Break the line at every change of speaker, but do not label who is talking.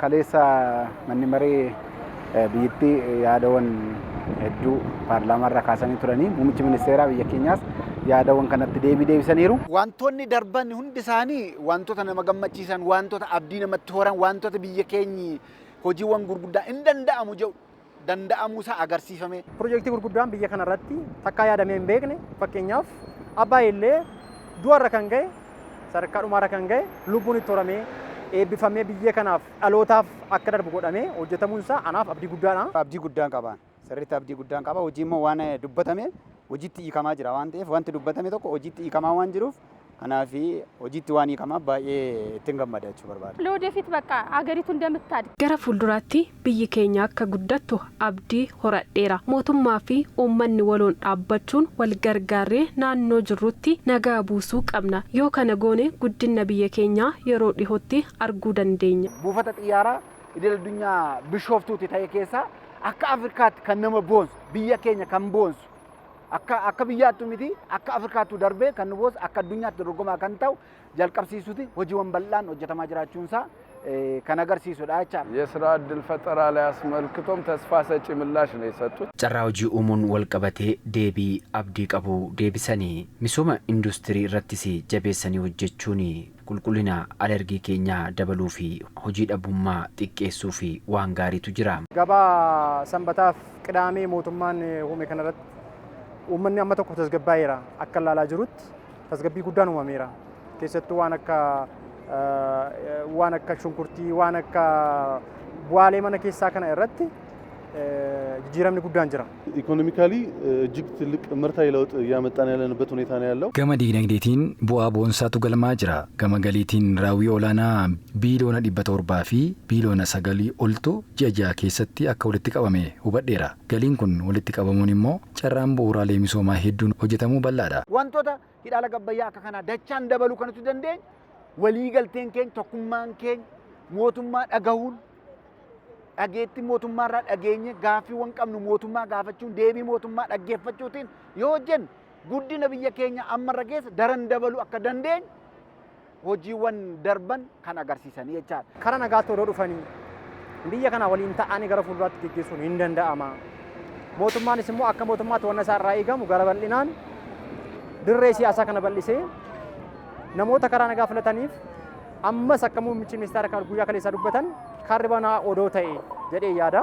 kaleessa manni maree biyyattii yaadawan hedduu paarlaamaarra kaasanii turanii muummichi ministeeraa biyya keenyaas yaadawan kanatti deebisaniiru. Wantoonni darban hundi isaanii wantoota nama gammachiisan, wantoota abdii namatti horan, wantoota biyya keenyi hojiiwwan gurguddaa hin danda'amu jedhu danda'amuusaa agarsiifame.
Piroojeektii gurguddaan biyya kanarratti takkaa yaadamee hin beekne fakkeenyaaf abbaa illee du'arra kan ga'e sadarkaa dhumaarra kan ga'e lubbuun itti horamee eebbifamee biyya kanaaf dhalootaaf akka darbu godhamee hojjetamuunsaa anaaf abdii guddaadha.
Abdii guddaan qaba. Sirriitti abdii guddaan qaba. Hojii immoo waan dubbatame hojiitti hiikamaa jira waan ta'eef wanti dubbatame tokko hojiitti hiikamaa waan jiruuf kanaaf hojiitti waan hiikamaa baay'ee ittiin gammada jechuu barbaada.
ለወደፊት በቃ አገሪቱ እንደምታድግ
gara fuulduraatti biyyi keenya akka guddattu abdii horadheera. Mootummaa fi uummanni waloon dhaabbachuun wal gargaarree naannoo jirrutti nagaa buusuu qabna. Yoo kana goone guddina biyya keenyaa yeroo dhihootti arguu dandeenya.
Buufata xiyyaaraa idil addunyaa Bishooftuutti ta'e keessaa akka Afrikaatti kan nama boonsu biyya keenya kan boonsu akka biyyaattu miti akka Afrikaattu darbee kan nu boonsu akka addunyaatti dorgomaa kan ta'u jalqabsiisuuti hojiiwwan bal'aan hojjetamaa jiraachuunsaa kan agarsiisudha jecha.
የስራ ዕድል ፈጠራ ላይ አስመልክቶም ተስፋ ሰጪ ምላሽ ነው የሰጡት።
carraa hojii uumuun wal qabatee deebii abdii qabu deebisanii misooma industirii irrattis jabeessanii hojjechuun qulqullina alergii keenyaa dabaluu fi hojii dhabummaa xiqqeessuu fi waan gaariitu jira.
Gabaa sanbataaf qidaamee mootummaan uume kanarratti uummanni amma tokko tasgabbaa'eera akka ilaalaa jirutti tasgabbii guddaan uumameera. Keessattuu waan akka shunkurtii waan akka bu'aalee mana keessaa kana irratti jijjiiramni guddaan jira.
ኢኮኖሚካሊ እጅግ ትልቅ ምርታዊ ለውጥ እያመጣን ያለንበት ሁኔታ ነው ያለው።
ገመ ዲግነግዴቲን ቡአ ቦንሳቱ ገልማ ጅራ ገመ ገሊቲን ራዊ ኦላና ቢሊዮና 700 fi ቢሊዮና 9 ኦልቱ ጀጃ ኬሰቲ አከ ወልቲ ቀበሜ ሁበዴራ ገሊን ኩን ወልቲ ቀበሙን ሞ ጨራም ቡራሌ ሚሶማ ሄዱን ሆጀተሙ በላዳ
wantoota hidhaala gabbayyaa akka kana dachaan dabaluu kanatu dandeenya walii galteen keenya tokkummaan keenya mootummaa dhagahuun dhageetti mootummaarraa dhageenye gaaffiiwwan qabnu mootummaa gaafachuun deebii mootummaa dhaggeeffachuutiin yoo hojjennu guddina biyya keenya ammarra keessa daran dabaluu akka dandeenyu hojiiwwan darban kan agarsiisanii jechaadha.
Kara nagaatti odoo dhufanii biyya kana waliin ta'anii gara fuulduraatti geggeessuun hin danda'ama. Mootummaanis immoo akka mootummaatti wanna isaa irraa eegamu gara bal'inaan dirree siyaasaa kana bal'isee namoota karaa nagaa filataniif ammas akka muummichi ministeera kan guyyaa kaleessaa dubbatan karri banaa odoo ta'e jedhee yaada.